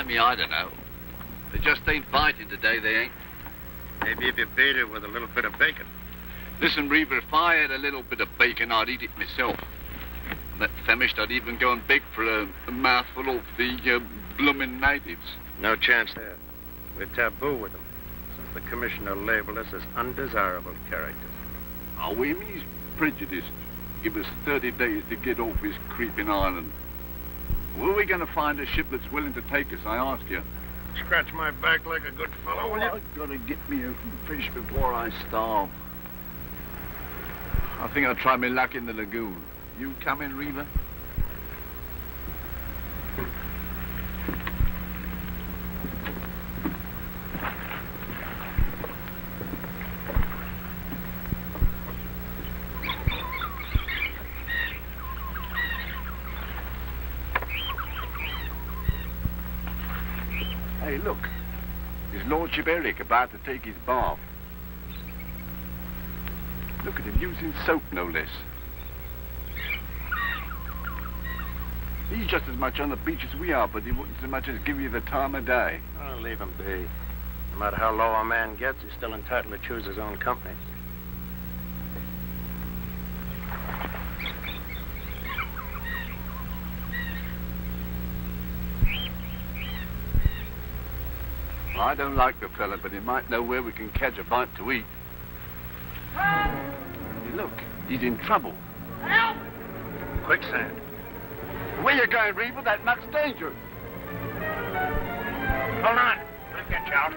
Blimey, I don't know. They just ain't biting today, they ain't. Maybe if you beat it with a little bit of bacon. Listen, Reaver, if I had a little bit of bacon, I'd eat it myself. And that famished, I'd even go and beg for a mouthful of the bloomin' natives. No chance there. We're taboo with them, since the commissioner labeled us as undesirable characters. Oh, he's prejudiced. Give us 30 days to get off his creeping island. Where are we going to find a ship that's willing to take us, I ask you? Scratch my back like a good fellow, will you? I've got to get me a fish before I starve. I think I'll try my luck in the lagoon. You come in, Reaver? Hey, look. His Lordship Eric about to take his bath. Look at him using soap, no less. He's just as much on the beach as we are, but he wouldn't so much as give you the time of day. Oh, leave him be. No matter how low a man gets, he's still entitled to choose his own company. I don't like the fella, but he might know where we can catch a bite to eat. Hey, look, he's in trouble. Help! Quicksand. Where you going, Reaver? That muck's dangerous. Hold on. We'll get you out.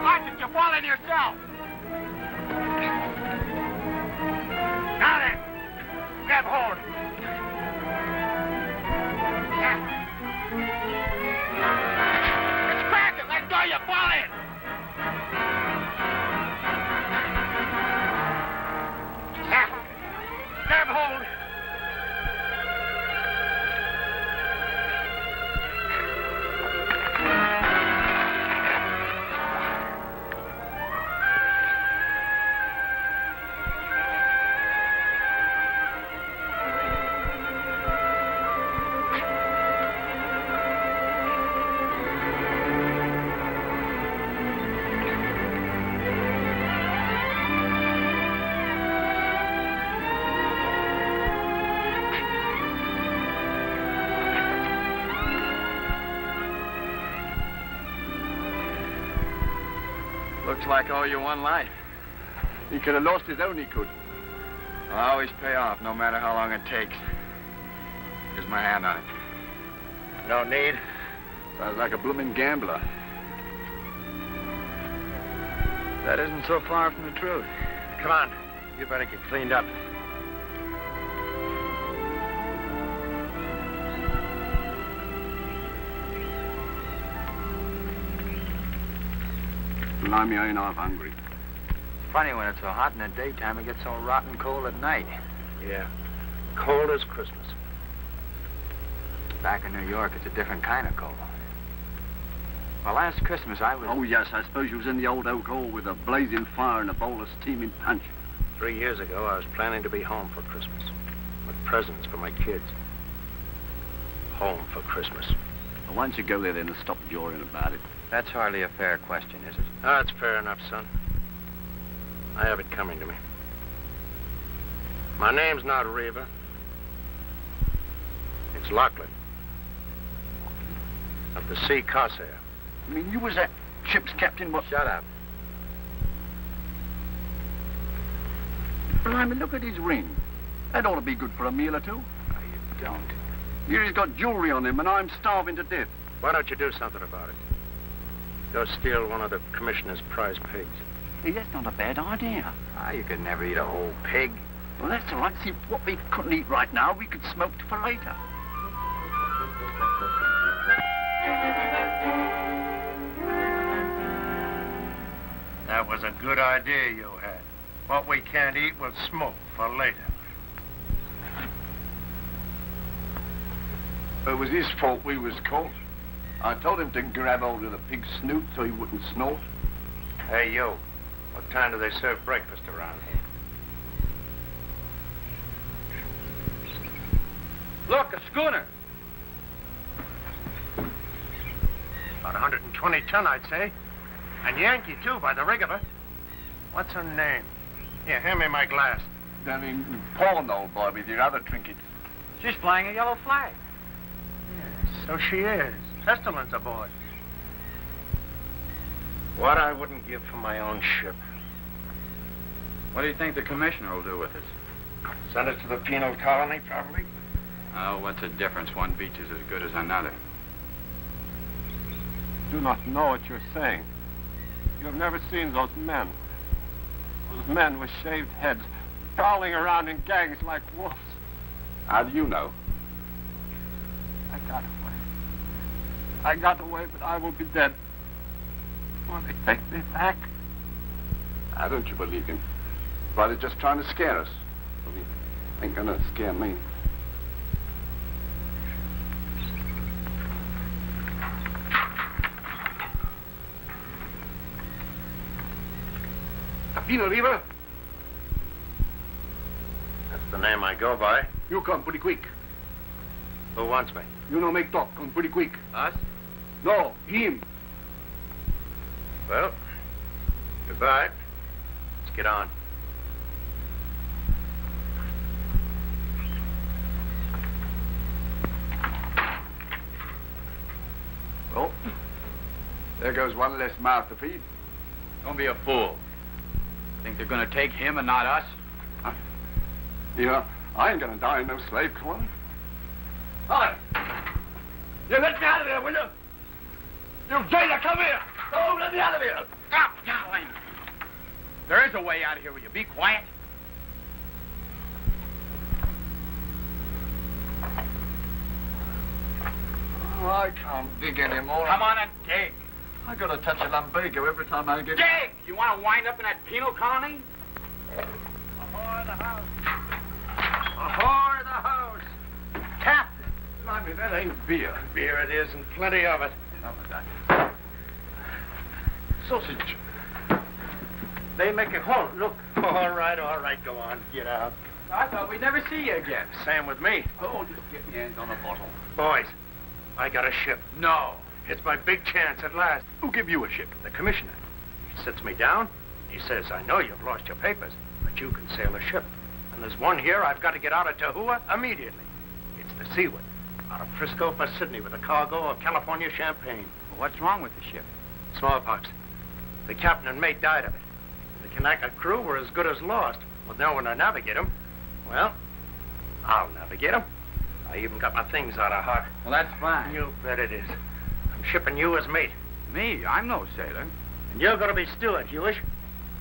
Why did you fall in yourself? Now then, grab hold. It's cracking. Let go, you fall in. Grab hold. Looks like I owe you one life. He could have lost his own, he could. I'll always pay off, no matter how long it takes. Here's my hand on it. No need. Sounds like a blooming gambler. That isn't so far from the truth. Come on. You better get cleaned up. Blimey, I ain't half hungry. Funny when it's so hot in the daytime, it gets so rotten cold at night. Yeah. Cold as Christmas. Back in New York, it's a different kind of cold. Well, last Christmas, I was... Oh, yes, I suppose you was in the old oak hall with a blazing fire and a bowl of steaming punch. 3 years ago, I was planning to be home for Christmas. With presents for my kids. Home for Christmas. Well, why don't you go there then and stop jawing about it? That's hardly a fair question, is it? Oh, it's fair enough, son. I have it coming to me. My name's not Reaver. It's Lachlan. Of the Sea Corsair. I mean, you was that ship's captain, what? Shut up. Blimey, look at his ring. That ought to be good for a meal or two. No, you don't. Here he's got jewelry on him, and I'm starving to death. Why don't you do something about it? Go steal one of the commissioner's prize pigs. Hey, that's not a bad idea. Ah, you could never eat a whole pig. Well, that's all right. See, what we couldn't eat right now, we could smoke for later. That was a good idea you had. What we can't eat, we'll smoke for later. It was his fault we was caught. I told him to grab hold of the pig's snoot so he wouldn't snort. Hey, you. What time do they serve breakfast around here? Look, a schooner. About 120 ton, I'd say. And Yankee, too, by the rig of her. What's her name? Here, hand me my glass. Down in pawn, old boy, with your other trinkets. She's flying a yellow flag. Yes, so she is. Pestilence aboard. What I wouldn't give for my own ship. What do you think the commissioner will do with us? Send it to the penal colony, probably. Oh, what's the difference? One beach is as good as another. Do not know what you're saying. You have never seen those men. Those men with shaved heads, prowling around in gangs like wolves. How do you know? I got away. I got away, but I will be dead. Will they take me back? I don't you believe him. But he's just trying to scare us. Well, he ain't gonna scare me. Tapino River? That's the name I go by. You come pretty quick. Who wants me? You know make talk, come pretty quick. Us? No, him. Well, goodbye. Let's get on. Well, there goes one less mouth to feed. Don't be a fool. Think they're going to take him and not us? Yeah, I ain't gonna die in no slave colony. Hi. You let me out of here, will you? You jailer, come here. Oh, let me out of here. Stop yowling. There is a way out of here. Will you be quiet? Oh, I can't dig anymore. Come on and dig. I gotta touch a lumbago every time I get... Dig! You want to wind up in that penal colony? Ahoy the house. Ahoy, the house! Captain. Blimey, that ain't beer. Beer it is, and plenty of it. Oh, that. Sausage. They make a hole, look. All right, go on, get out. I thought we'd never see you again. Same with me. Oh, just get me hands on a bottle. Boys, I got a ship. No. It's my big chance at last. Who give you a ship? The commissioner. He sits me down. He says, I know you've lost your papers, but you can sail a ship. And there's one here I've got to get out of Tahua immediately. It's the Seaward, out of Frisco for Sydney with a cargo of California champagne. Well, what's wrong with the ship? Smallpox. The captain and mate died of it. The Kanaka crew were as good as lost, with no one to navigate them. Well, I'll navigate them. I even got my things out of hock. Well, that's fine. You bet it is. I'm shipping you as mate. Me? I'm no sailor. And you're going to be steward, Hewish.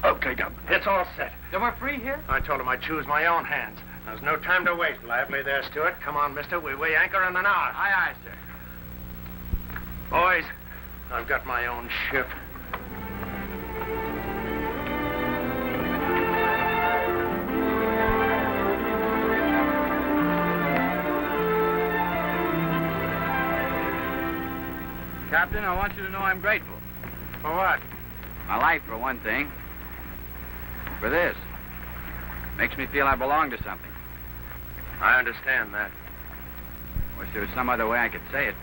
Okay, Governor. It's all set. Then we're free here? I told him I'd choose my own hands. There's no time to waste. Lively there, Stewart. Come on, mister. We weigh anchor in an hour. Aye, aye, sir. Boys, I've got my own ship. Captain, I want you to know I'm grateful. For what? My life, for one thing. For this. Makes me feel I belong to something. I understand that. Wish there was some other way I could say it.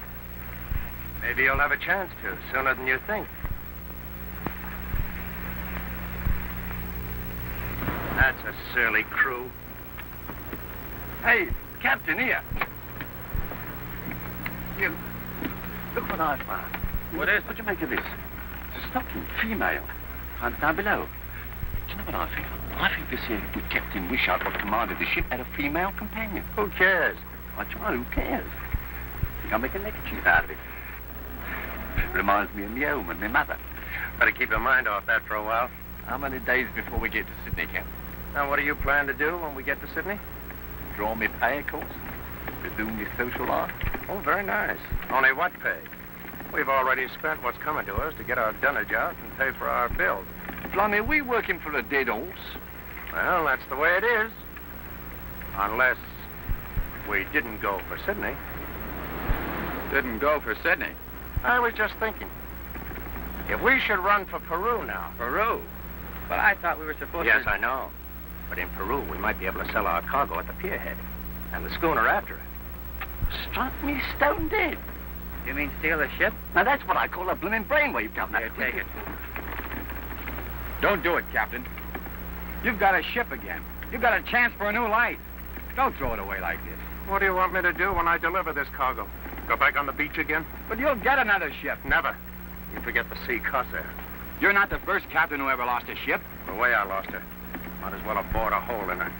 Maybe you'll have a chance to, sooner than you think. That's a surly crew. Hey, Captain, here. You, look what I found. What is it? What do you make of this? It's a stocking, female. Found down below. Do you know what I think? I think this here good Captain Wishart, what commanded the ship, had a female companion. Who cares? I try, who cares? Think I'll make a neckerchief out of it. Reminds me of me home and my mother. Better keep your mind off that for a while. How many days before we get to Sydney, Captain? Now, what do you plan to do when we get to Sydney? Draw me pay, of course. Resume me social life. Oh, very nice. Only what pay? We've already spent what's coming to us to get our dunnage out and pay for our bills. Blimey, we working for a dead horse. Well, that's the way it is. Unless we didn't go for Sydney. Didn't go for Sydney. I was just thinking. If we should run for Peru now. Peru? But I thought we were supposed Yes, to... I know. But in Peru, we might be able to sell our cargo at the pierhead. And the schooner after it. Struck me stone dead. You mean steal the ship? Now, that's what I call a blooming brainwave, Governor. Here, take it. Don't do it, Captain. You've got a ship again. You've got a chance for a new life. Don't throw it away like this. What do you want me to do when I deliver this cargo? Go back on the beach again? But you'll get another ship. Never. You forget the sea corsair. You're not the first captain who ever lost a ship. The way I lost her. Might as well have bored a hole in her.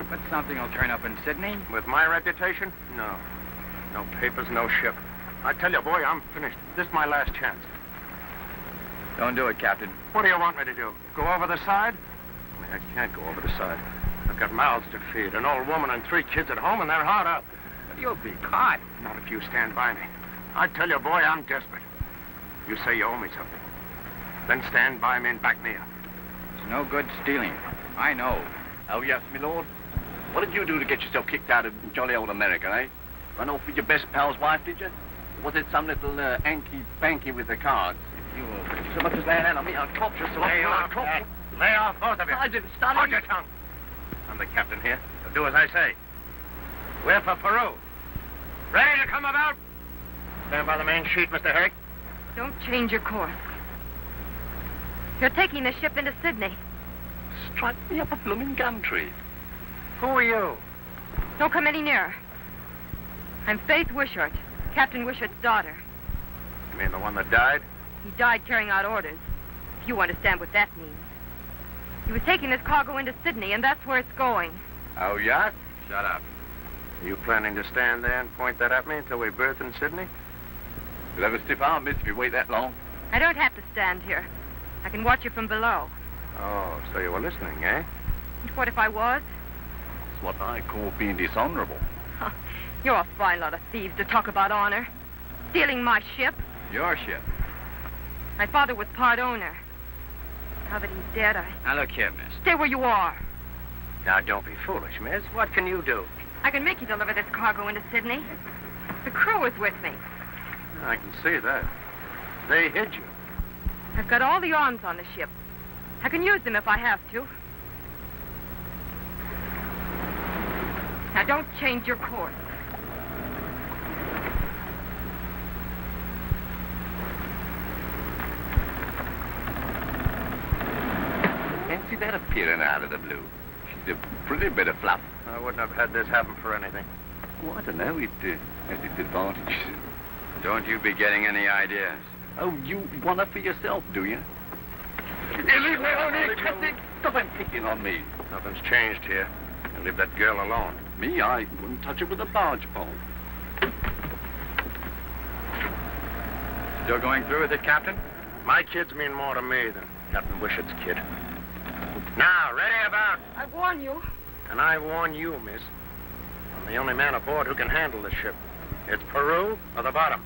But something will turn up in Sydney. With my reputation? No. No papers, no ship. I tell you, boy, I'm finished. This is my last chance. Don't do it, Captain. What do you want me to do? Go over the side? I can't go over the side. I've got mouths to feed, an old woman and 3 kids at home, and they're hard up. But you'll be caught. Not if you stand by me. I tell you, boy, I'm desperate. You say you owe me something. Then stand by me and back me up. It's no good stealing. I know. Oh, yes, my lord. What did you do to get yourself kicked out of jolly old America, eh? Run off with your best pal's wife, did you? Or was it some little hanky-panky with the cards? You so much as lay a hand on me, I'll corpse you. Lay off, Dad. Lay off, both of you. I didn't start Hold your tongue. I'm the captain here, so do as I say. We're for Peru. Ready to come about? Stand by the main sheet, Mr. Herrick. Don't change your course. You're taking the ship into Sydney. Struck me up a blooming gum tree. Who are you? Don't come any nearer. I'm Faith Wishart, Captain Wishart's daughter. You mean the one that died? He died carrying out orders, if you understand what that means. He was taking this cargo into Sydney, and that's where it's going. Oh, yacht? Shut up. Are you planning to stand there and point that at me until we berth in Sydney? You'll have a stiff arm, miss, if you wait that long. I don't have to stand here. I can watch you from below. Oh, so you were listening, eh? And what if I was? It's what I call being dishonorable. You're a fine lot of thieves to talk about honor. Stealing my ship. Your ship. My father was part owner. Now that he's dead, Now, look here, miss. Stay where you are. Now, don't be foolish, miss. What can you do? I can make you deliver this cargo into Sydney. The crew is with me. I can see that. They hid you. I've got all the arms on the ship. I can use them if I have to. Now, don't change your course. Fancy that appearing out of the blue. She's a pretty bit of fluff. I wouldn't have had this happen for anything. Oh, I don't know. It has its advantages. Don't you be getting any ideas. Oh, you want her for yourself, do you? Leave me alone, Captain. Stop him picking on me. Nothing's changed here. And leave that girl alone. Me, I wouldn't touch her with a barge pole. Still going through with it, Captain? My kids mean more to me than Captain Wishart's kid. Now, ready about. I warn you. And I warn you, miss. I'm the only man aboard who can handle this ship. It's Peru or the bottom.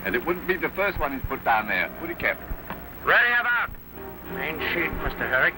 And it wouldn't be the first one he's put down there, would it, Captain? Ready about. Main sheet, Mr. Herrick.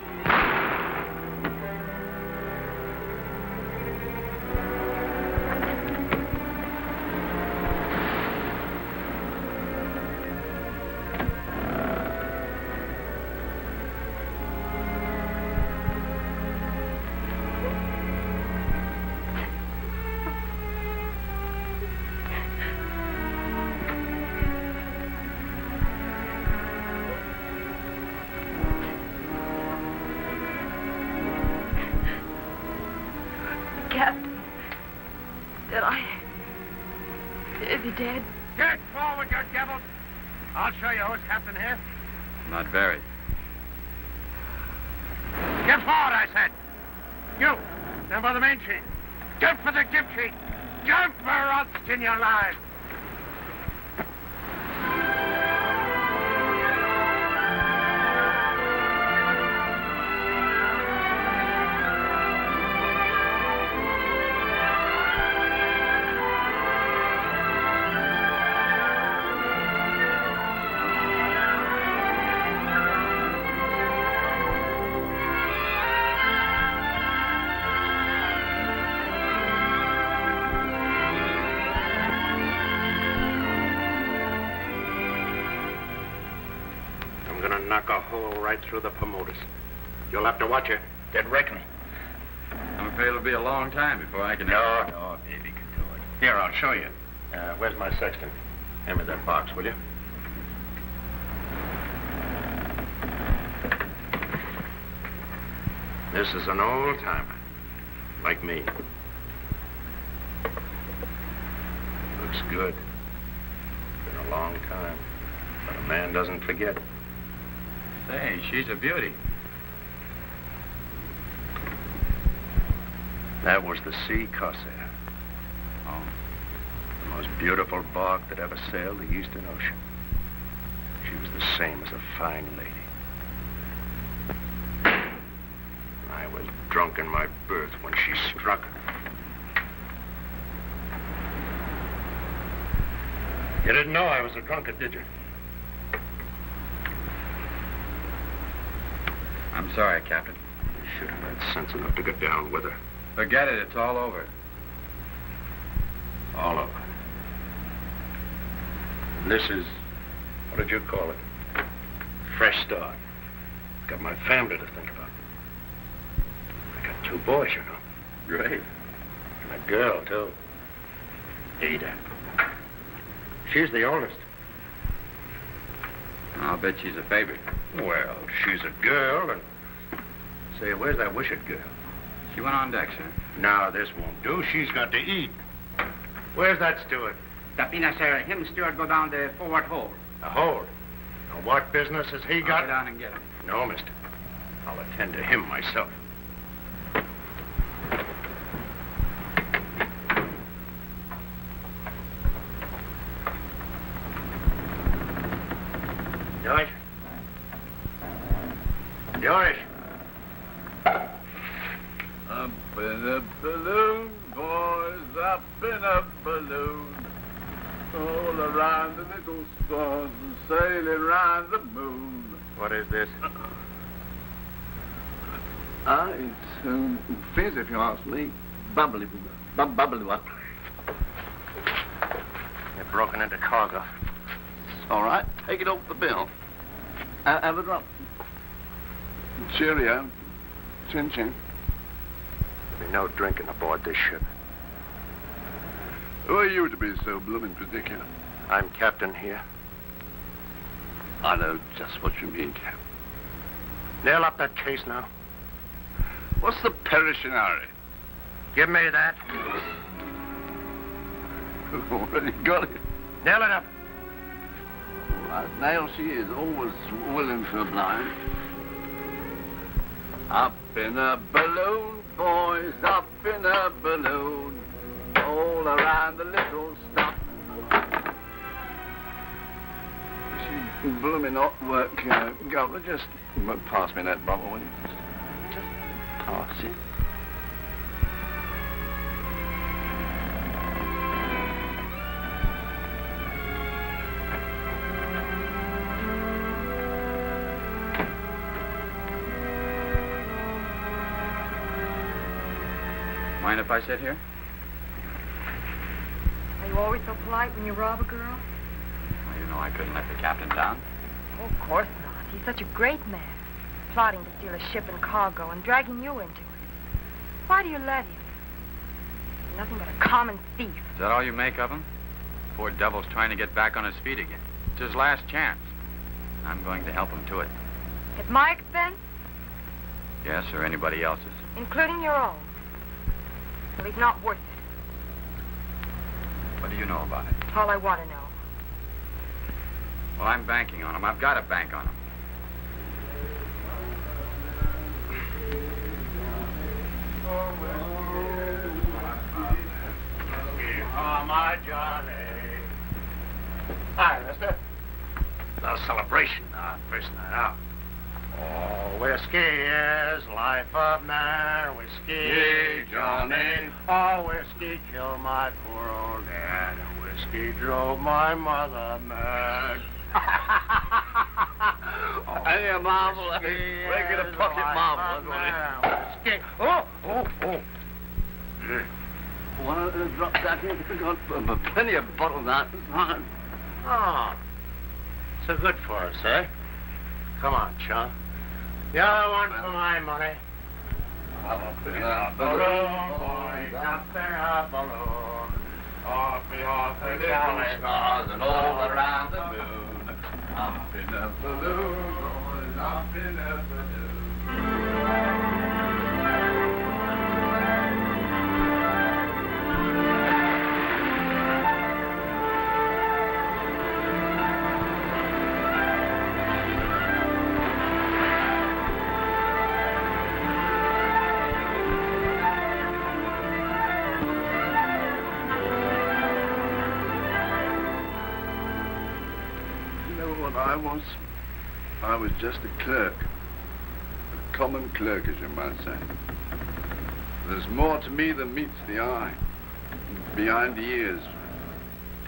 Captain. Is he dead? Get forward, you devils! I'll show you who's captain here. Not very. Get forward, I said. You, stand by the main sheet. Jump for the jib sheet. Jump or I'll skin you alive. Knock a hole right through the promoters. You'll have to watch it. Get reckoning. I'm afraid it'll be a long time before I can... No, baby can do it. Here, I'll show you. Where's my sextant? Hand me that box, will you? This is an old timer, like me. Looks good. Been a long time, but a man doesn't forget. Say, she's a beauty. That was the Sea Corsair. Oh. The most beautiful bark that ever sailed the Eastern Ocean. She was the same as a fine lady. I was drunk in my berth when she struck. You didn't know I was a drunkard, did you? I'm sorry, Captain. You should have had sense enough to get down with her. Forget it. It's all over. All over. This is, what did you call it? Fresh start. Got my family to think about. I got 2 boys, you know. Great. And a girl, too. Ada. She's the oldest. I'll bet she's a favorite. Well, she's a girl, and... Say, where's that wishing girl? She went on deck, sir. Now, this won't do. She's got to eat. Where's that steward? Tapina, sir. Him steward go down the forward hold. The hold. Now, what business has he I'll got? go down and get him. No, mister. I'll attend to him myself. George? George? Up in a balloon, boys, up in a balloon. All around the little stars and sailing around the moon. What is this? It's fizz, if you ask me. Bubbly. You're broken into cargo. All right, take it off the bill. Have a drop. Cheerio. Chin chin. There'll be no drinking aboard this ship. Who are you to be so blooming particular? I'm captain here. I know just what you mean, Cap. Nail up that case now. What's the perishing hurry? Give me that. Already got it. Nail it up. Right, nail she is, always willing to oblige. Up in a balloon, boys, up in a balloon. All around the little stuff. She blooming hot work, Governor. Just pass me that bottle, will you? Just pass it. Mind if I sit here? Are you always so polite when you rob a girl? Well, you know I couldn't let the captain down. Oh, of course not. He's such a great man. Plotting to steal a ship and cargo and dragging you into it. Why do you let him? He's nothing but a common thief. Is that all you make of him? Poor devil's trying to get back on his feet again. It's his last chance. I'm going to help him to it. At my expense? Yes, or anybody else's. Including your own. Well, he's not worth it. What do you know about it? All I want to know. Well, I'm banking on him. I've got to bank on him. Oh, my Johnny. Hi, mister. No celebration, first night out. Oh, whiskey is life of man. Whiskey, Hey, Johnny. Oh, whiskey killed my poor old dad. Whiskey drove my mother mad. Hey, a marvel. Regular pocket marvel. Whiskey. Oh. One of the drops out here. We've got plenty of bottles out. Oh. So good for us, eh? Come on, chum. The other one for my money. Up in Balloon, boys, up in a balloon. Off the little stars and all around the moon. Up in a balloon, going up in a balloon. I was just a clerk. A common clerk, as you might say. There's more to me than meets the eye. Behind the ears.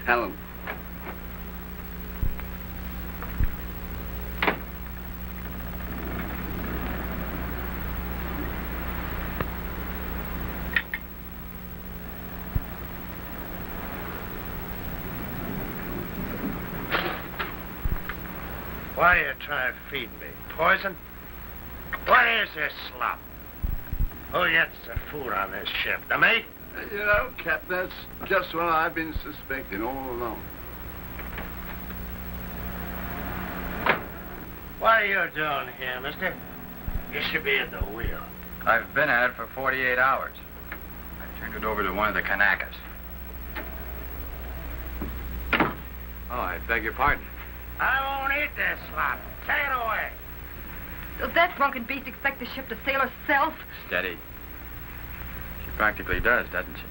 Talent. Why are you trying to feed me? Poison? What is this slop? Who gets the food on this ship? The mate? You know, Cap, that's just what I've been suspecting all along. What are you doing here, mister? You should be at the wheel. I've been at it for 48 hours. I turned it over to one of the Kanakas. Oh, I beg your pardon. I won't eat this slop. Take it away. Does that drunken beast expect the ship to sail herself? Steady. She practically does, doesn't she?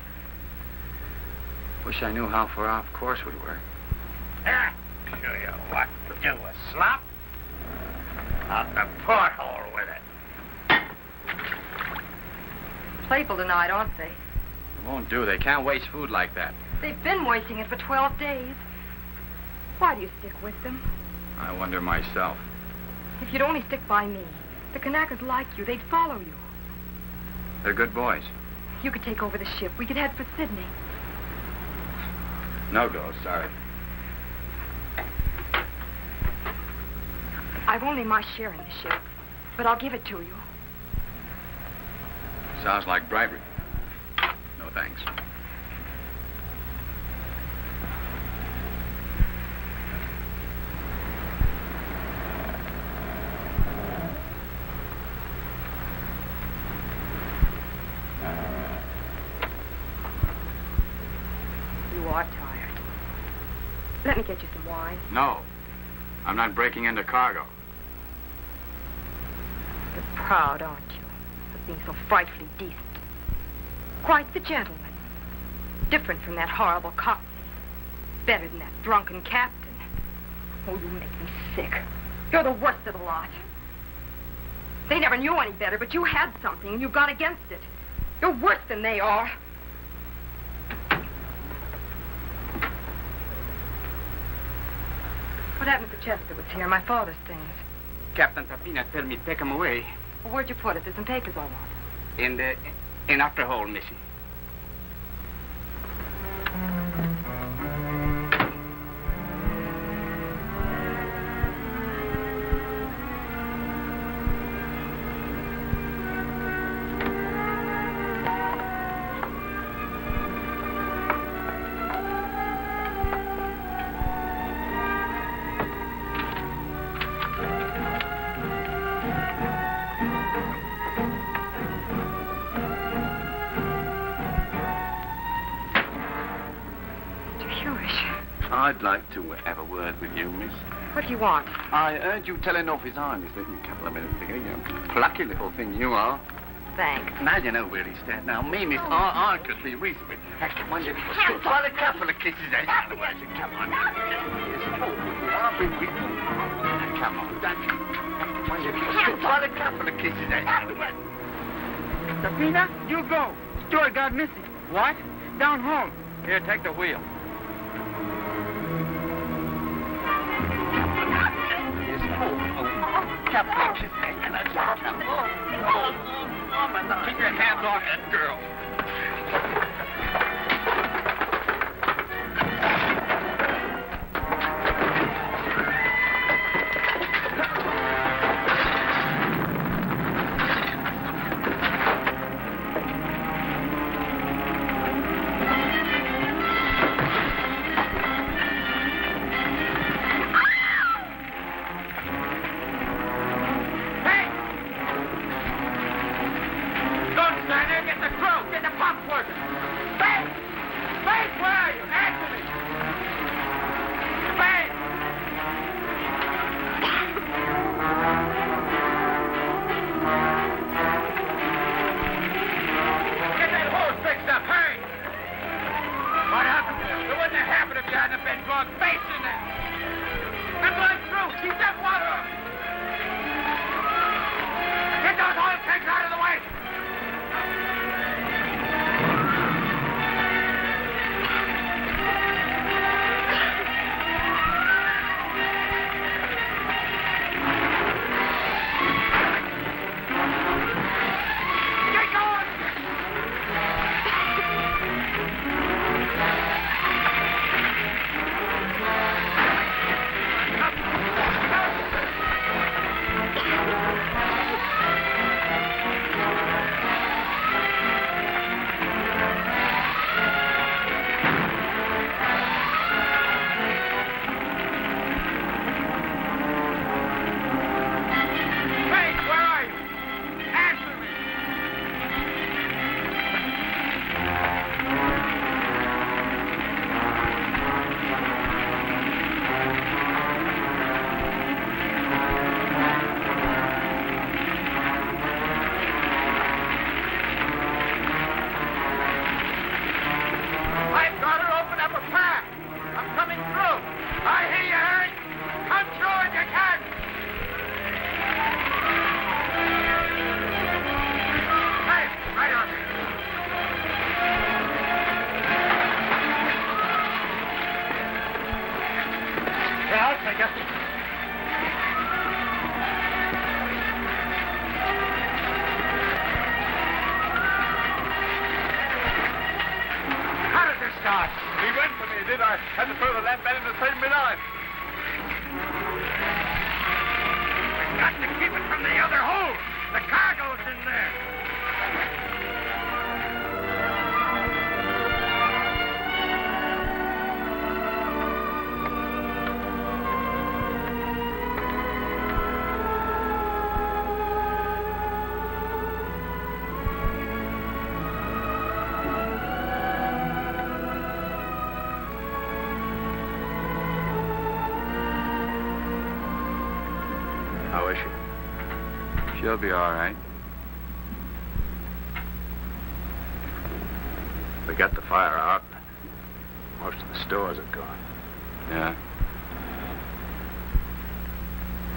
Wish I knew how far off course we were. Ah, show you what to do with slop. Out the porthole with it. Playful tonight, aren't they? It won't do. They can't waste food like that. They've been wasting it for 12 days. Why do you stick with them? I wonder myself. If you'd only stick by me, the Kanakas like you. They'd follow you. They're good boys. You could take over the ship. We could head for Sydney. No go, sorry. I've only my share in the ship, but I'll give it to you. Sounds like bribery. No thanks. You are tired. Let me get you some wine. No. I'm not breaking into cargo. You're proud, aren't you, of being so frightfully decent? Quite the gentleman. Different from that horrible cockney. Better than that drunken captain. Oh, you make me sick. You're the worst of the lot. They never knew any better, but you had something, and you got against it. You're worse than they are. What happened to Chester was here? My father's things. Captain Tapina tell me take him away. Well, where'd you put it? There's some papers I want. In after hole, missy. I'd like to have a word with you, miss. What do you want? I heard you telling off his arm a couple of minutes ago. You plucky little thing you are. Thanks. Now you know where he stands. Now, me, miss, I could be reasonable. Well, a couple of kisses, eh? Come on. I'll be with you. Come on. Well, a couple of kisses, eh? Tapina, you go. Stewart got missing. What? Down home. Here, take the wheel. Keep your hands off that girl. pump's working. Babe! Babe, where are you? Answer me! Babe! Get that hose fixed up, hurry! What happened? It wouldn't have happened if you hadn't been going face in there. I'm going through. Keep that water on. Get those oil tanks out of the way. Get going. Hey, where are you? Answer me. I've got to open up a path. I'm coming through. I hear you, Harry. Come through if you can. Hey, right on there. Yeah, I'll take it. How did this start? He went for me, did I? Had to throw the lamp at him to save me life. Got to keep it from the other hole. The cargo's in there. How is she? She'll be all right. We got the fire out. Most of the stores are gone. Yeah.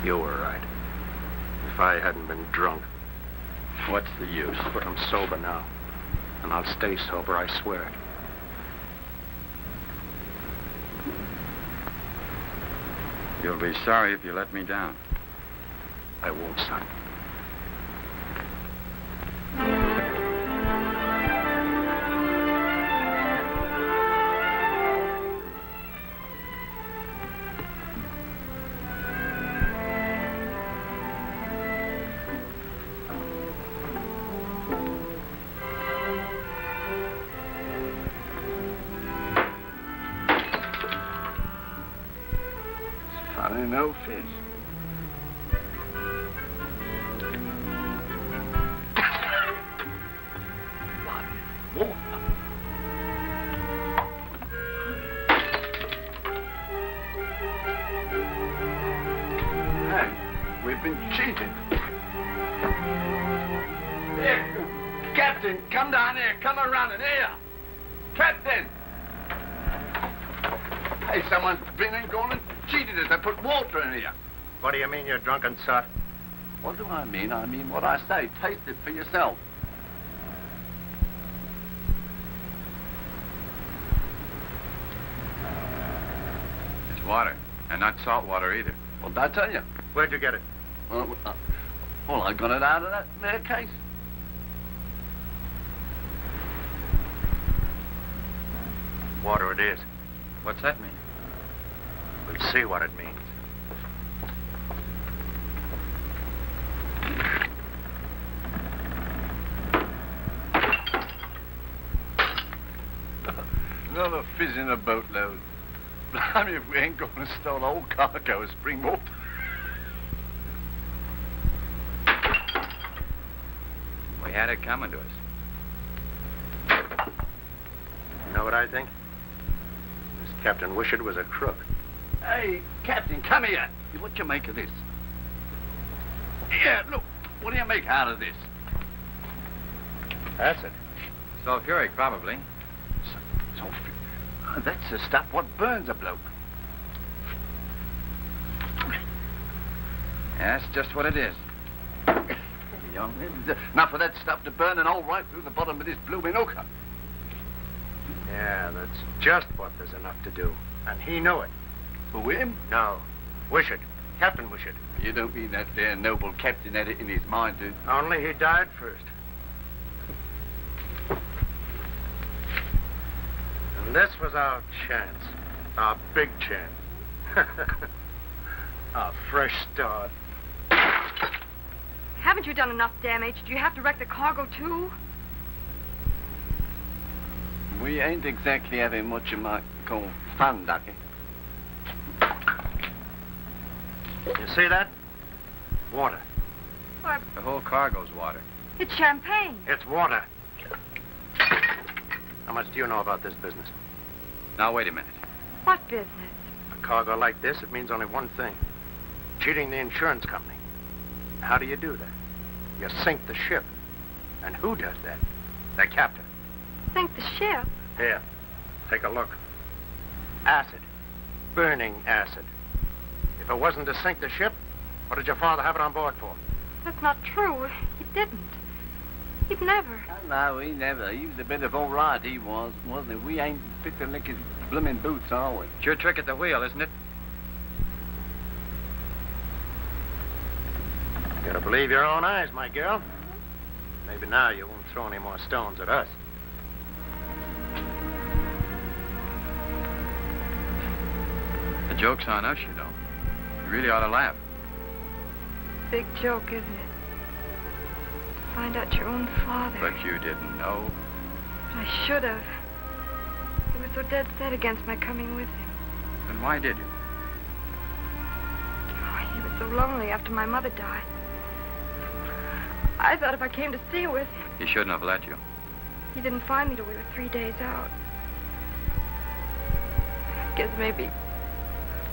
You were right. If I hadn't been drunk. What's the use? But I'm sober now. And I'll stay sober, I swear it. You'll be sorry if you let me down. I won't, son. It's funny, no fish. We've been cheated. Here, Captain, come down here. Come around in here. Captain! Hey, someone's been and gone and cheated us. They put water in here. What do you mean you're drunken, sir? What do I mean? I mean what I say. Taste it for yourself. It's water, and not salt water either. What did I tell you? Where'd you get it? Well, I got it out of that there case. Water it is. What's that mean? We'll see what it means. Another fizz in a boatload. Blimey, if we ain't going to stow the whole cargo of spring water. We had it coming to us. You know what I think? This Captain Wishart was a crook. Hey, Captain, come here. What you make of this? Yeah, look. What do you make out of this? Acid. Sulfuric, probably. That's the stuff what burns a bloke. Yeah, that's just what it is. Young, there's enough of that stuff to burn an hole right through the bottom of this blooming ochre. Yeah, that's just what there's enough to do. And he knew it. Who, him? No. Wishart. Captain Wishart. You don't mean that there noble captain had it in his mind to... Only he died first. And this was our chance. Our big chance. A fresh start. Haven't you done enough damage? Do you have to wreck the cargo, too? We ain't exactly having what you might call fun, Ducky. You see that? Water. Why, The whole cargo's water. it's champagne. It's water. How much do you know about this business? Now, wait a minute. What business? A cargo like this, it means only one thing. Cheating the insurance company. How do you do that? You sink the ship. And who does that? The captain. Sink the ship? Here, take a look. Acid. Burning acid. If it wasn't to sink the ship, what did your father have it on board for? That's not true. He didn't. He'd never. No, he never. He was a bit of all right, he was, wasn't he? We ain't fit to lick his blooming boots, are we? It's your trick at the wheel, isn't it? You gotta believe your own eyes, my girl. Maybe now you won't throw any more stones at us. The joke's on us, you know. You really ought to laugh. Big joke, isn't it? Find out your own father. But you didn't know. I should have. He was so dead set against my coming with him. Then why did you? Oh, he was so lonely after my mother died. I thought if I came to see with him. He shouldn't have let you. He didn't find me till we were 3 days out. I guess maybe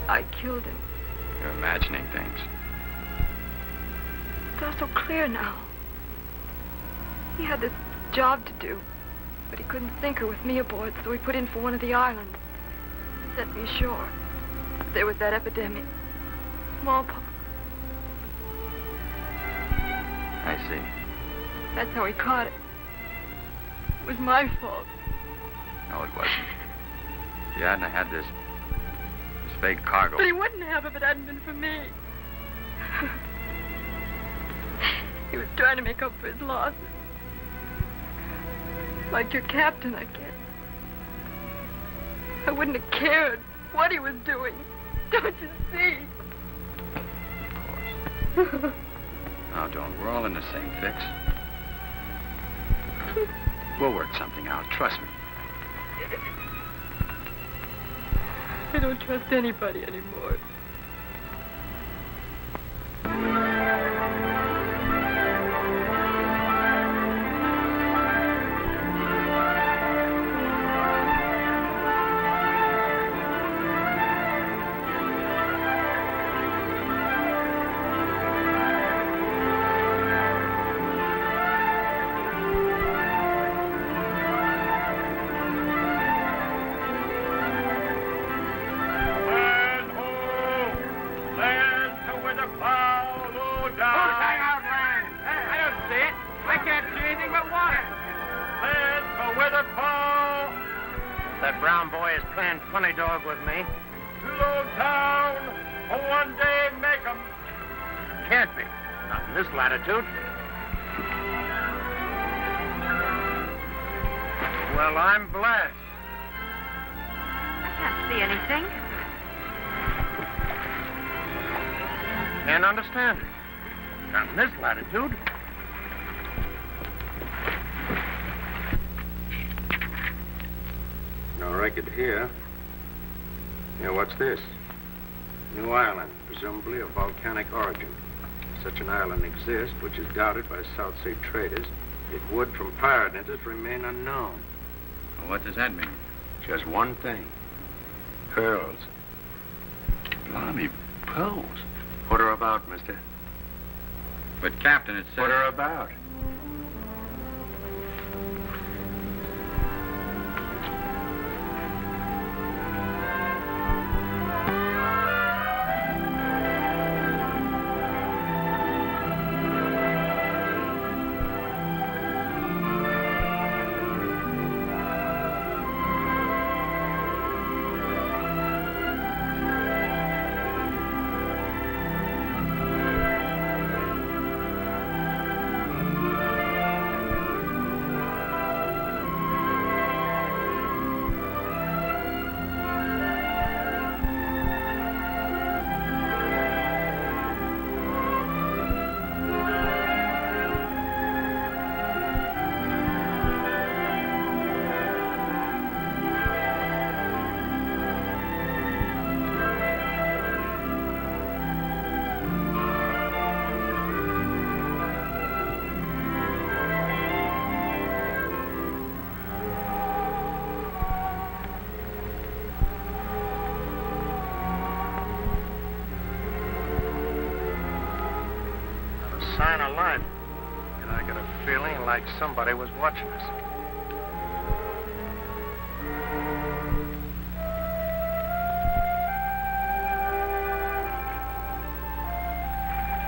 I killed him. You're imagining things. It's all so clear now. He had this job to do, but he couldn't sink her with me aboard, so he put in for one of the islands. Sent me ashore. There was that epidemic. Smallpox. I see. That's how he caught it. It was my fault. No, it wasn't. If you hadn't had this fake cargo. But he wouldn't have if it hadn't been for me. He was trying to make up for his losses. Like your captain, I guess. I wouldn't have cared what he was doing. Don't you see? Of course. Now, don't. We're all in the same fix. We'll work something out. Trust me. I don't trust anybody anymore. That brown boy is playing funny dog with me. Low down, one day make 'em. Can't be. Not in this latitude. Well, I'm blessed. I can't see anything. Can't understand it. Not in this latitude. No record here. Here, what's this? New island, presumably of volcanic origin. If such an island exists, which is doubted by South Sea traders, it would, from pirate interest, remain unknown. What does that mean? Just one thing. Pearls. Blimey, pearls. Put her about, mister. But, Captain, it says... Put her about. Sign of life. And I got a feeling like somebody was watching us.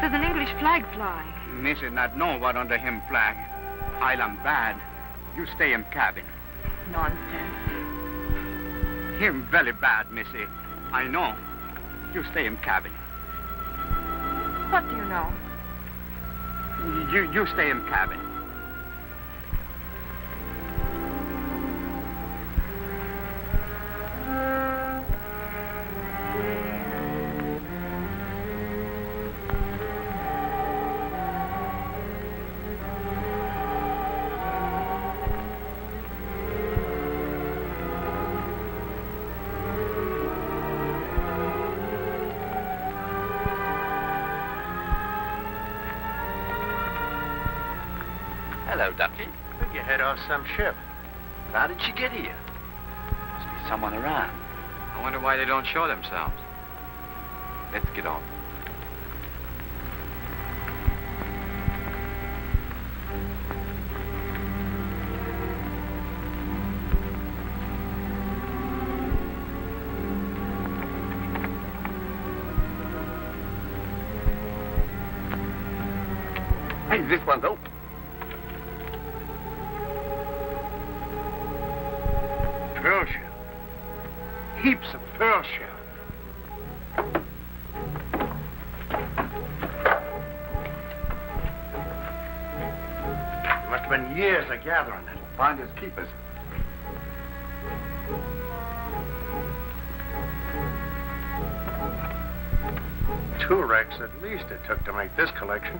There's an English flag flying. Missy not know what under him flag. Island bad. You stay in cabin. Nonsense. Him very bad, Missy. I know. You stay in cabin. What do you know? You stay in cabin. Hello, Ducky. Think you head off some ship. How did she get here? Must be someone around. I wonder why they don't show themselves. Let's get on. Hey, this one's open. Pearl shell. Heaps of pearl shell. It must have been years of gathering it. Finders keepers. Two wrecks at least it took to make this collection.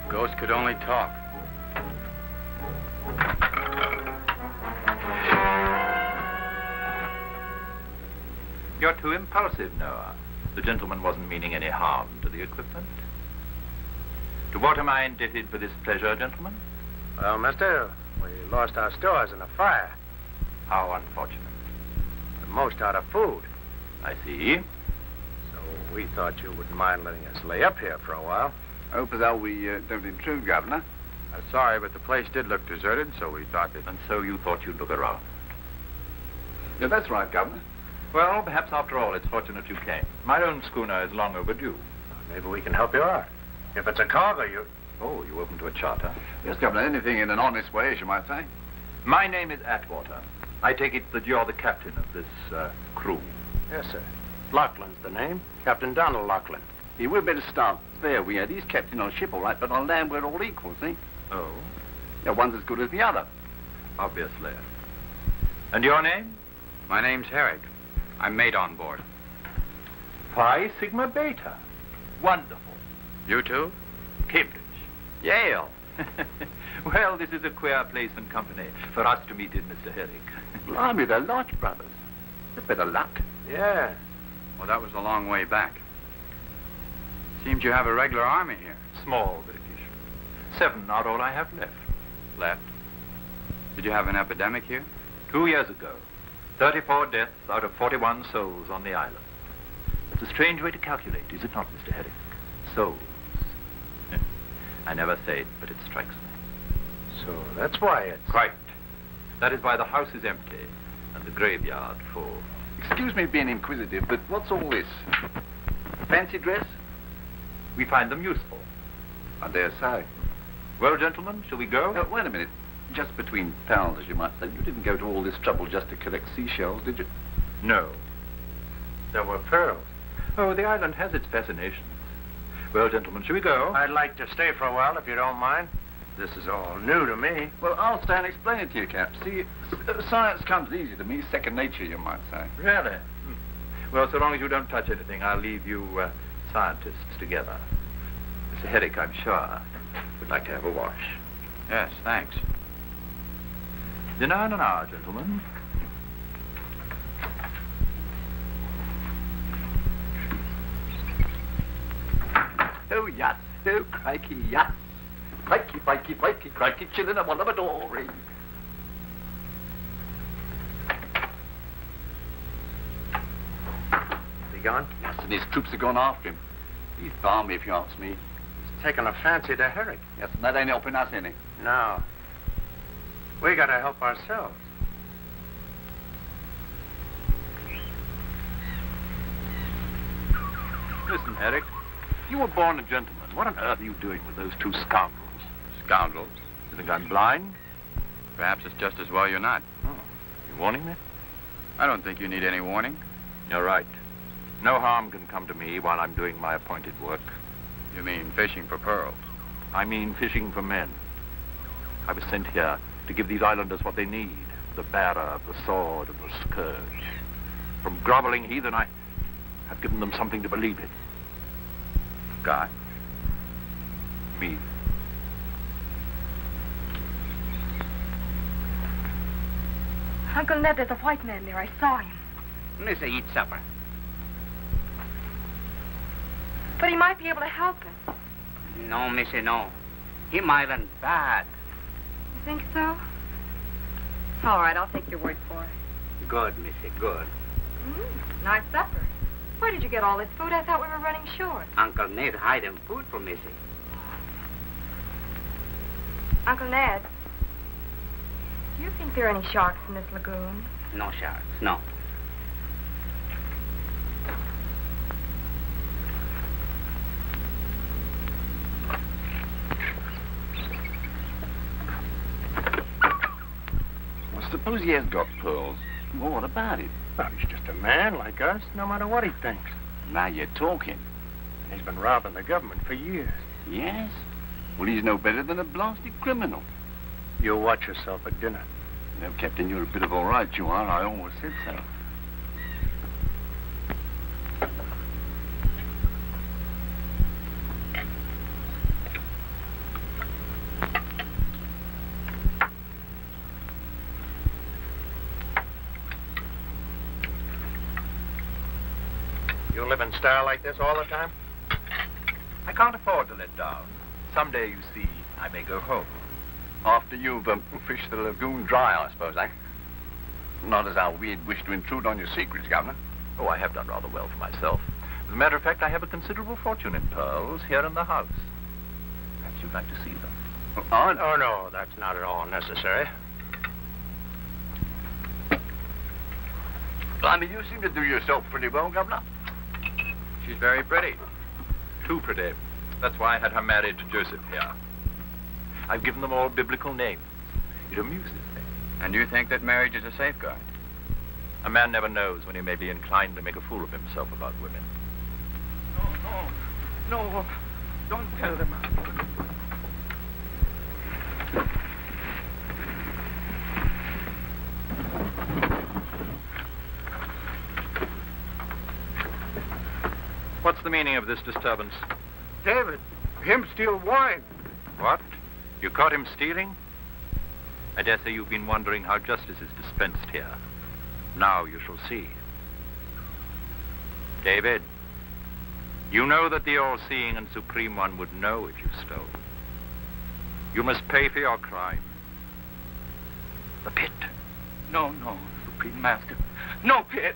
Ghost could only talk. You're too impulsive, Noah. The gentleman wasn't meaning any harm to the equipment. To what am I indebted for this pleasure, gentlemen? Well, mister, we lost our stores in a fire. How unfortunate. The most out of food. I see. So we thought you wouldn't mind letting us lay up here for a while. I hope as how we don't intrude, Governor. Sorry, but the place did look deserted, so we thought that... And so you thought you'd look around. Yeah, that's right, Governor. Well, perhaps after all, it's fortunate you came. My own schooner is long overdue. Maybe we can help you out. If it's a cargo, you... Oh, you open to a charter? Yes, Governor, anything in an honest way, as you might say. My name is Atwater. I take it that you're the captain of this crew. Yes, sir. Laughlin's the name. Captain Donald Laughlin. Yeah, we'd better start there. He's captain on ship, all right, but on land we're all equal, see? Oh, Yeah, one's as good as the other. obviously. And your name? My name's Herrick. I'm mate on board. Phi Sigma Beta. Wonderful. You too? Cambridge. Yale. Well, this is a queer place and company for us to meet in, Mr. Herrick. Blimey, the Lodge brothers. A bit of luck. Yeah. Well, that was a long way back. Seems you have a regular army here. Small British. 7 are all I have left. Left? Did you have an epidemic here? 2 years ago, 34 deaths out of 41 souls on the island. That's a strange way to calculate, is it not, Mr. Herrick? Souls. I never say it, but it strikes me. So that's why it's... Quite. That is why the house is empty and the graveyard full. Excuse me being inquisitive, but what's all this? Fancy dress? We find them useful. I dare say. Well, gentlemen, shall we go? Wait a minute. Just between pals, as you might say. You didn't go to all this trouble just to collect seashells, did you? No. There were pearls. Oh, the island has its fascinations. Well, gentlemen, shall we go? I'd like to stay for a while, if you don't mind. This is all new to me. Well, I'll stay and explain it to you, Cap. See, science comes easy to me. Second nature, you might say. Really? Well, so long as you don't touch anything, I'll leave you scientists together. Mr. Herrick, I'm sure, would like to have a wash. Yes, thanks. Dinner in an hour, gentlemen. Oh, yes. Oh, crikey, yes. Crikey, crikey, crikey, crikey, chillin' a one of a dory. Is he gone? Yes, and his troops are gone after him. He's balmy, if you ask me. He's taken a fancy to Herrick. Yes, and that ain't helping us any. No. We gotta help ourselves. Listen, Herrick, you were born a gentleman. What on earth are you doing with those two scoundrels? Scoundrels? You think I'm blind? Perhaps it's just as well you're not. Oh, you warning me? I don't think you need any warning. You're right. No harm can come to me while I'm doing my appointed work. You mean fishing for pearls? I mean fishing for men. I was sent here to give these islanders what they need. The bearer, the sword, and the scourge. From groveling heathen, I have given them something to believe in. God. Me. Uncle Ned, there's a white man there. I saw him. Missy, eat supper. But he might be able to help us. No, Missy, no. Him island bad. You think so? All right, I'll take your word for it. Good, Missy, good. Nice supper. Where did you get all this food? I thought we were running short. Uncle Ned hide him food for Missy. Uncle Ned, do you think there are any sharks in this lagoon? No sharks, no. Well, suppose he has got pearls. Well, what about it? Well, he's just a man like us, no matter what he thinks. Now you're talking. He's been robbing the government for years. Yes? Well, he's no better than a blasted criminal. You watch yourself at dinner. No, Captain, you're a bit of all right, you are. I always said so. You live in style like this all the time? I can't afford to let down. Someday, you see, I may go home. After you've fished the lagoon dry, I suppose, eh? Not as how we'd wish to intrude on your secrets, Governor. Oh, I have done rather well for myself. As a matter of fact, I have a considerable fortune in pearls here in the house. Perhaps you'd like to see them. Oh, no, that's not at all necessary. Blimey, you seem to do yourself pretty well, Governor. She's very pretty. Too pretty. That's why I had her married to Joseph here. I've given them all biblical names. It amuses me. And you think that marriage is a safeguard? A man never knows when he may be inclined to make a fool of himself about women. No, don't tell them. What's the meaning of this disturbance? David, him steal wine. What? You caught him stealing? I dare say you've been wondering how justice is dispensed here. Now you shall see. David, you know that the all-seeing and supreme one would know if you stole. You must pay for your crime. The pit. No, Supreme Master. No pit.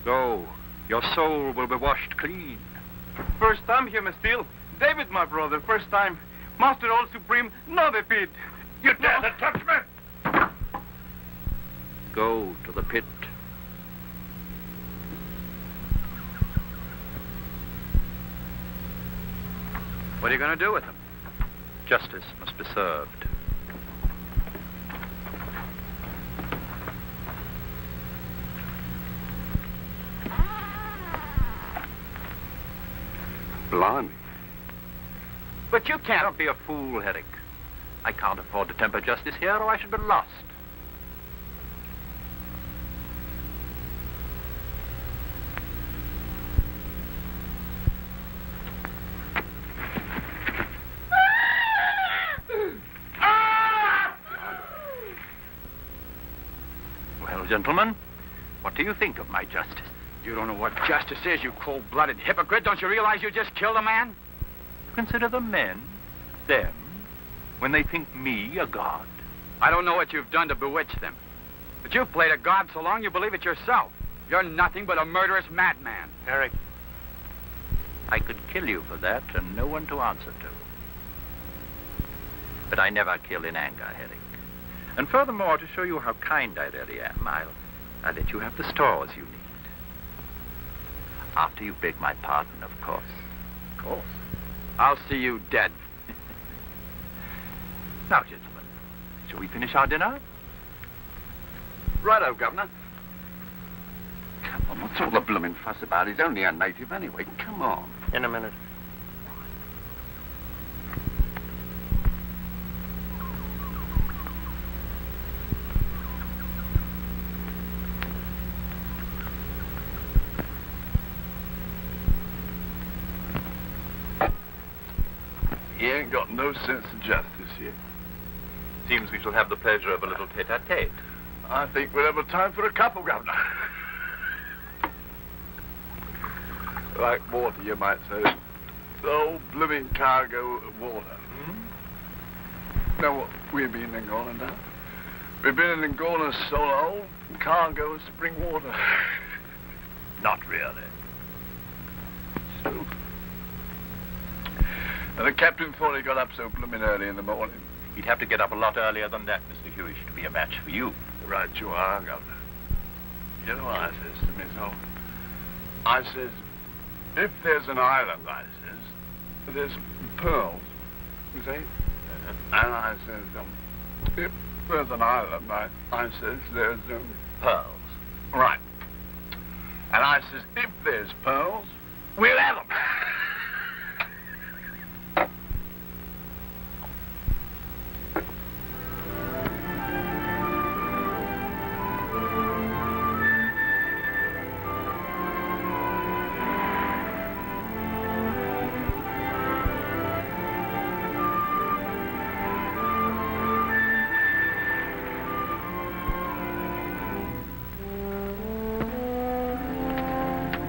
Go. Your soul will be washed clean. First time here, Miss Steele. David, my brother, first time. Master All Supreme, no the pit. You dare to touch me? Go to the pit. What are you going to do with them? Justice must be served. Blimey. But you can't. Don't be a fool, Herrick. I can't afford to temper justice here, or I should be lost. Well, gentlemen, what do you think of my justice? You don't know what justice is, you cold-blooded hypocrite. Don't you realize you just killed a man? Consider the men, them, when they think me a god. I don't know what you've done to bewitch them. But you've played a god so long you believe it yourself. You're nothing but a murderous madman. Eric. I could kill you for that and no one to answer to. But I never kill in anger, Herrick. And furthermore, to show you how kind I really am, I'll let you have the stores you need. After you beg my pardon, of course. Of course. I'll see you dead. Now, gentlemen, shall we finish our dinner? Righto, Governor. Come on, what's all the blooming fuss about? He's only a native anyway. Come on. In a minute. He ain't got no sense of justice here. Seems we shall have the pleasure of a little tete-a-tete. I think we'll have a time for a couple, Governor. Like water, you might say. The whole blooming cargo of water. Now, what, we've been in Angola now. We've been in Angola so long, cargo is to bring water. Not really. So... And the captain thought he got up so blooming early in the morning. He'd have to get up a lot earlier than that, Mr. Hewish, to be a match for you. Right you are, Governor. You know what I says to myself? I says, if there's an island, I says, there's pearls, you see? And I says, if there's an island, I says, there's pearls. Right. And I says, if there's pearls, we'll have them.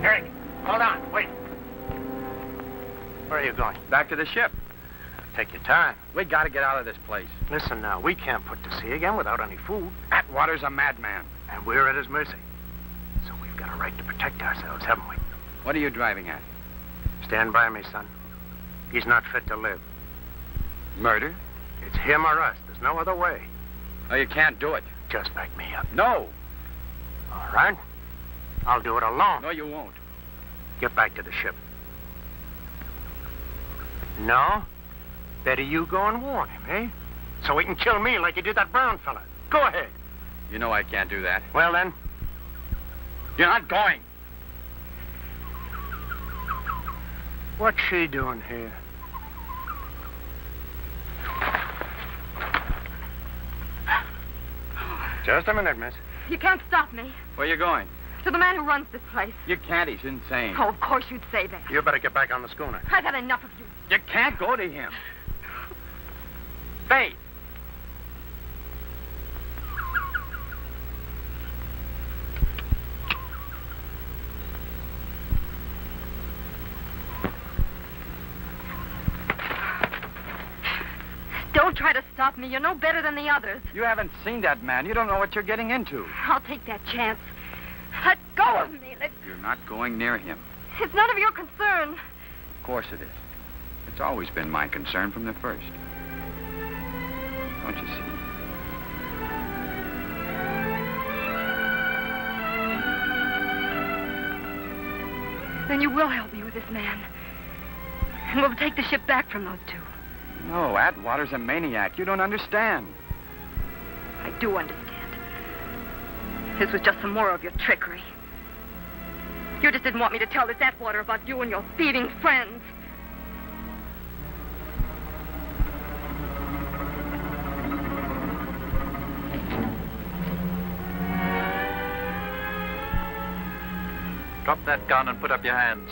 Eric, hold on. Wait. Where are you going? Back to the ship. Take your time. We gotta get out of this place. Listen now, we can't put to sea again without any food. Atwater's a madman. And we're at his mercy. So we've got a right to protect ourselves, haven't we? What are you driving at? Stand by me, son. He's not fit to live. Murder? It's him or us. There's no other way. Oh, you can't do it. Just back me up. No. All right. I'll do it alone. No, you won't. Get back to the ship. No? Better you go and warn him, eh? So he can kill me like he did that Brown fella. Go ahead. You know I can't do that. Well, then, You're not going. what's she doing here? Just a minute, miss. You can't stop me. Where you going? To the man who runs this place. You can't. He's insane. Oh, of course you'd say that. You better get back on the schooner. I've had enough of you. You can't go to him. Faith. Don't Don't try to stop me. You're no better than the others. You haven't seen that man. You don't know what you're getting into. I'll take that chance. Let go of me. You're not going near him. It's none of your concern. Of course it is. It's always been my concern from the first. Don't you see? Then you will help me with this man. And we'll take the ship back from those two. No, Atwater's a maniac. You don't understand. I do understand. This was just some more of your trickery. You just didn't want me to tell this Atwater about you and your thieving friends. Drop that gun and put up your hands.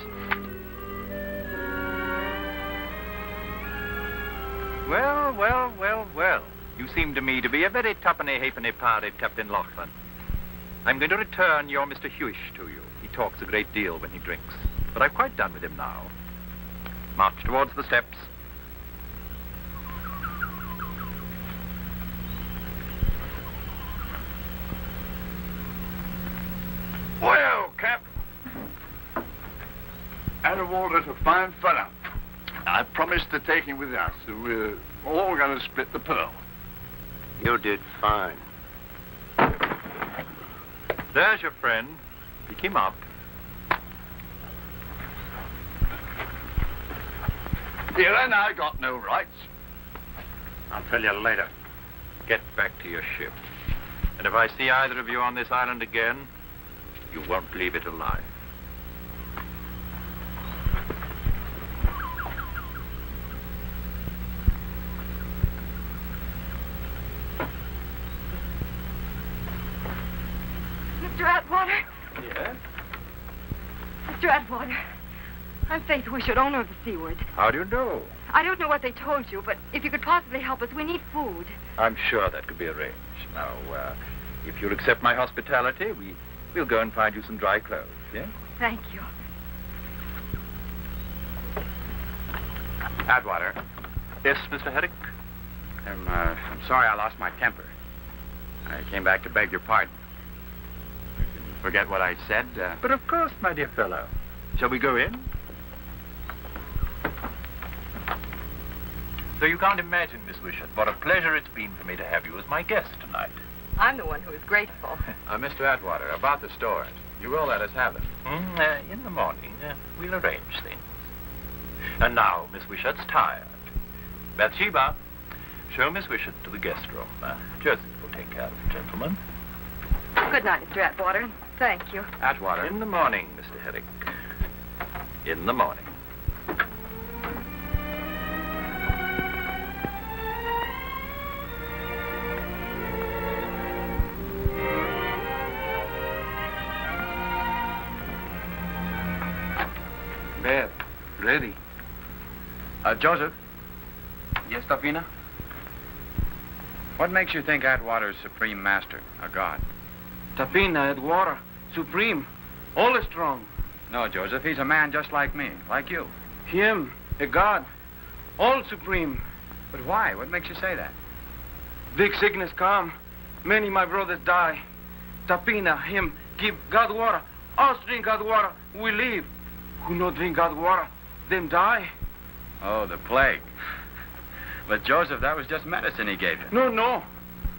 Well, well, well, well. You seem to me to be a very tuppenny-halfpenny parted, Captain Laughlin. I'm going to return your Mr. Hewish to you. He talks a great deal when he drinks. But I've quite done with him now. March towards the steps. Well, Cap. Atwater's a fine fella. I promised to take him with us, so we're all going to split the pearl. You did fine. There's your friend. Pick him up. Here and I got no rights. I'll tell you later. Get back to your ship. And if I see either of you on this island again, you won't leave it alive. Mr. Atwater? Yes? Mr. Atwater, I'm Faith Wishart, owner of the Seaward. How do you know? I don't know what they told you, but if you could possibly help us, we need food. I'm sure that could be arranged. Now, if you'll accept my hospitality, we'll go and find you some dry clothes, yeah? Thank you. Atwater, Yes, Mr. Herrick? I'm sorry I lost my temper. I came back to beg your pardon. You can forget what I said. But of course, my dear fellow. Shall we go in? So you can't imagine, Miss Wishart, what a pleasure it's been for me to have you as my guest tonight. I'm the one who is grateful. Mr. Atwater, about the stores. You will let us have them. In the morning, we'll arrange things. And now, Miss Wishart's tired. Bathsheba, show Miss Wishart to the guest room. Joseph will take care of the gentleman. Good night, Mr. Atwater. Thank you. Atwater. In the morning, Mr. Herrick. In the morning. Bed. Ready. Joseph. Yes, Tafina? What makes you think Atwater is supreme master, a god? Tapina, Atwater, supreme, all is strong. No, Joseph, he's a man just like me, like you. Him, a god, all supreme. But why? What makes you say that? Big sickness come, many my brothers die. Tapina, him, give God water, us drink God water, we live. Who no drink God water, them die. Oh, the plague. But, Joseph, that was just medicine he gave you. No,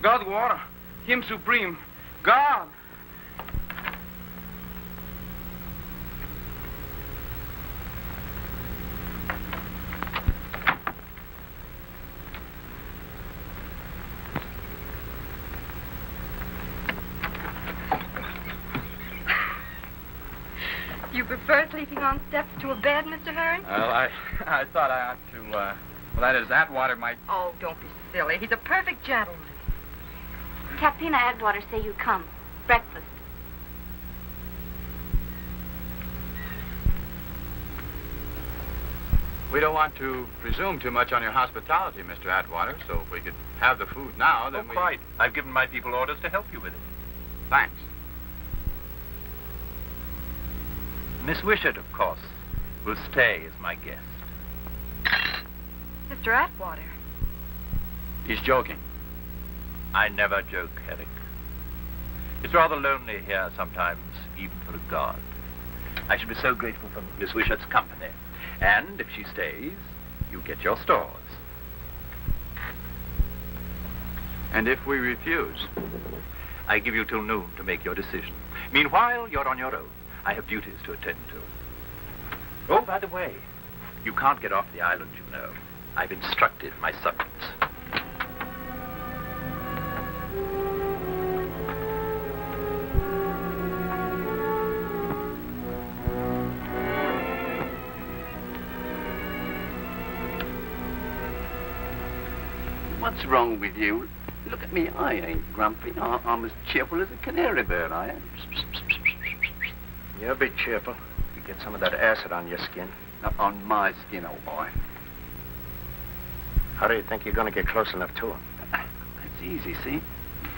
God water, him supreme, God. You prefer sleeping on steps to a bed, Mr. Hearn? Well, I thought I ought to, well, that is, Atwater might... Oh, don't be silly. He's a perfect gentleman. Captain Atwater say you come. Breakfast. We don't want to presume too much on your hospitality, Mr. Atwater, so if we could have the food now, then we... quite. I've given my people orders to help you with it. Thanks. Miss Wishart, of course, will stay as my guest. Mr. Atwater. He's joking. I never joke, Eric. It's rather lonely here sometimes, even for a god. I should be so grateful for Miss Wishart's company. And if she stays, you get your stores. And if we refuse? I give you till noon to make your decision. Meanwhile, you're on your own. I have duties to attend to. Oh, by the way, you can't get off the island, you know. I've instructed my subjects. What's wrong with you? Look at me, I ain't grumpy. I'm as cheerful as a canary bird, I am. Yeah, be cheerful. You get some of that acid on your skin. Not on my skin, old boy. How do you think you're going to get close enough to him? It's easy, see?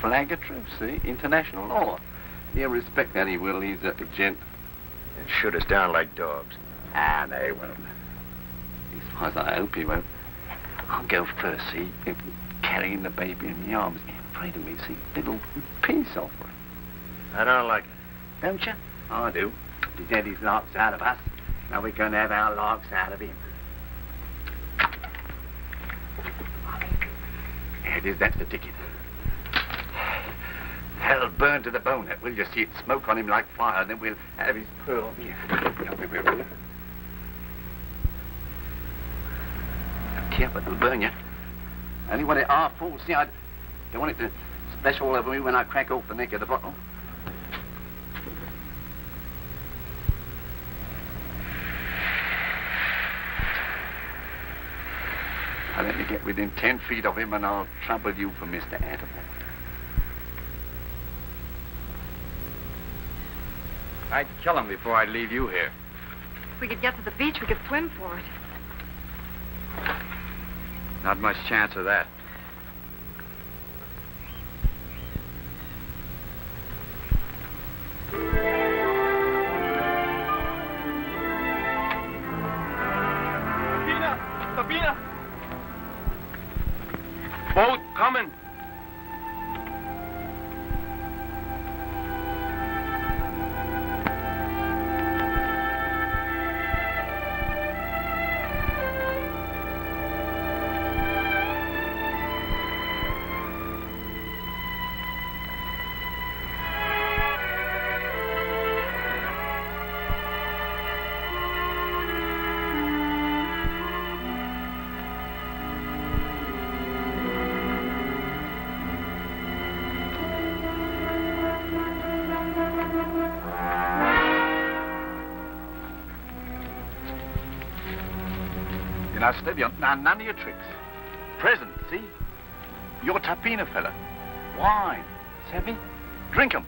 Flag of truce, see? International law. He'll respect that, he will. He's a gent. And shoot us down like dogs. Ah, they won't. As far as I hope he won't. I'll go first, see? Carrying the baby in the arms. He's afraid of me, see? Little peace offering. I don't like it. Don't you? I do. He's had his larks out of us. Now we're going to have our larks out of him. There it is, that's the ticket. Hell, burn to the bone. We'll just see it smoke on him like fire, and then we'll have his pearl here. Careful, it'll burn you. I only want it half full. See, I don't want it to splash all over me when I crack off the neck of the bottle. Now let me get within 10 feet of him and I'll trouble you for Mr. Atterbury. I'd kill him before I'd leave you here. If we could get to the beach, we could swim for it. Not much chance of that. Sabina! Boat coming! Now, steady on. Now, none of your tricks. Present, see? You're Tapina fella. Wine. Savvy? Drink 'em.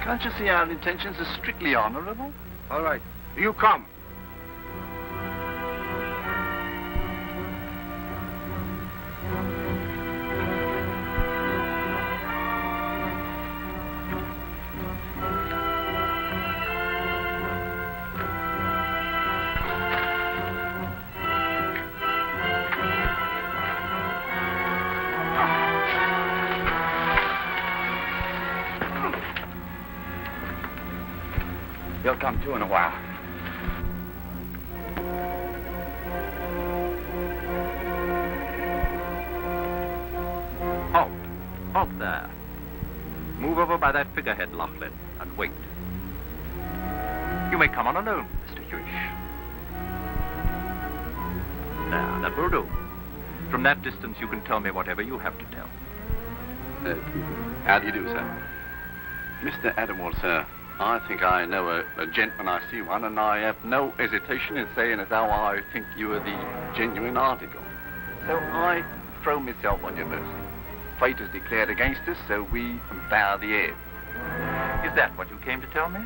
Can't you see our intentions are strictly honorable? All right. You come. He'll come to in a while. Halt. Halt there. Move over by that figurehead, Lachlan, and wait. You may come on alone, Mr. Hewish. Now, that will do. From that distance, you can tell me whatever you have to tell. How do you do, sir? Mr. Adamwell, sir. I think I know a gent when I see one, and I have no hesitation in saying as how I think you are the genuine article. So I throw myself on your mercy. Fate is declared against us, so we bow the head. Is that what you came to tell me?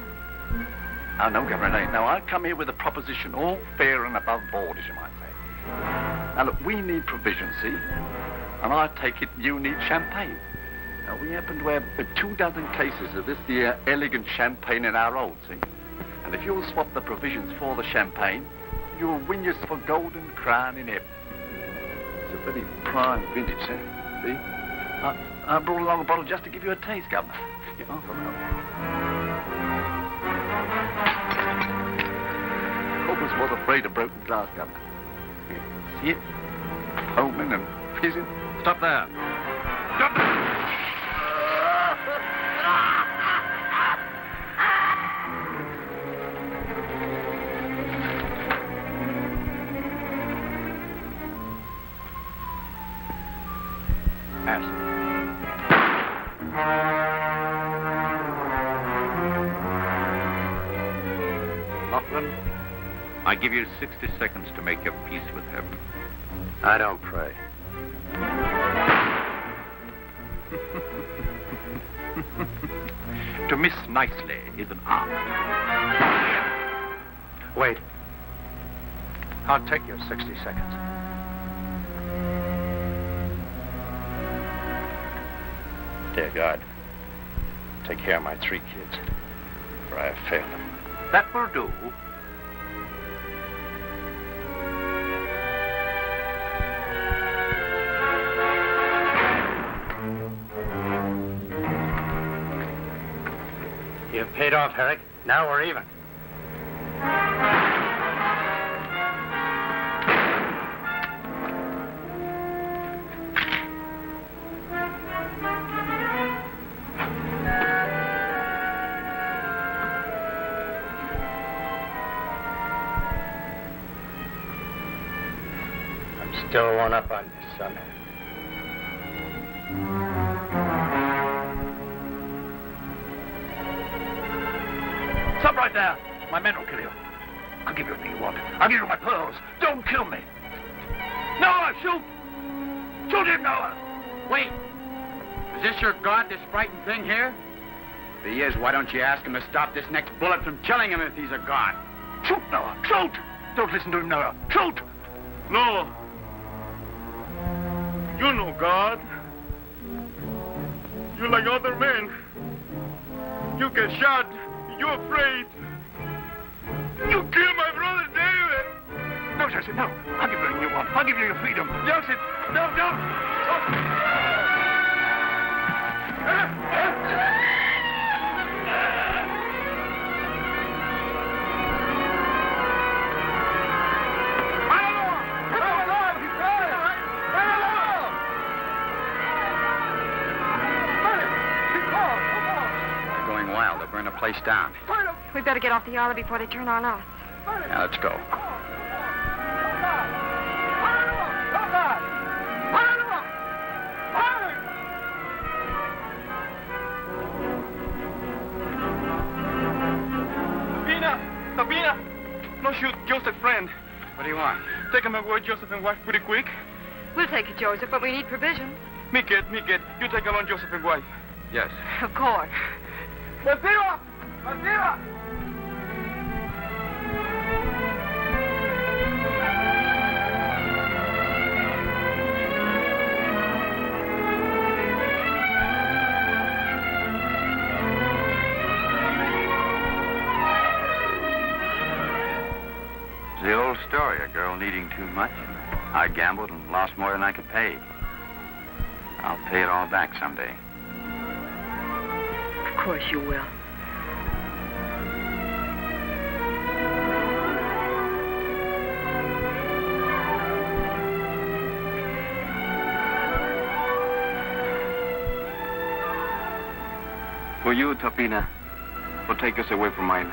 Oh, no, Governor, no. I come here with a proposition, all fair and above board, as you might say. Now, look, we need provisions, see? And I take it you need champagne. Now, we happen to have 24 cases of this here elegant champagne in our hold, see? And if you'll swap the provisions for the champagne, you'll win yourself a golden crown in heaven. It's a very prime vintage, sir. See? I brought along a bottle just to give you a taste, Governor. You know, from Hopeless was afraid of broken glass, Governor. See it? Foaming and fizzing. Stop there. Stop there! I give you 60 seconds to make your peace with heaven. I don't pray. To miss nicely is an art. Wait. I'll take your 60 seconds. Dear God, take care of my 3 kids, for I have failed them. That will do. You've paid off, Herrick. Now we're even. I'm still one up on you, son. Stop right there. My men will kill you. I'll give you everything you want. I'll give you my pearls. Don't kill me. Noah, shoot! Shoot him, Noah! Wait. Is this your god, this frightened thing here? If he is, why don't you ask him to stop this next bullet from killing him if he's a god? Shoot, Noah! Shoot! Don't listen to him, Noah. Shoot! No. You know God. You like other men. You get shot. You're afraid. You killed my brother David. No, Joseph, no. I'll give you everything you want. I'll give you your freedom. Joseph, no, don't. They're going wild. They'll burn the place down. We better get off the island before they turn on us. Now, let's go. Sabina! No shoot, Joseph, friend. What do you want? Take him away, Joseph and wife, pretty quick. We'll take it, Joseph, but we need provisions. Me get. You take along Joseph and wife. Yes. Of course. Masiva! Masiva! The old story, a girl needing too much. I gambled and lost more than I could pay. I'll pay it all back someday. Of course you will. For you, Topina, will take us away from mine.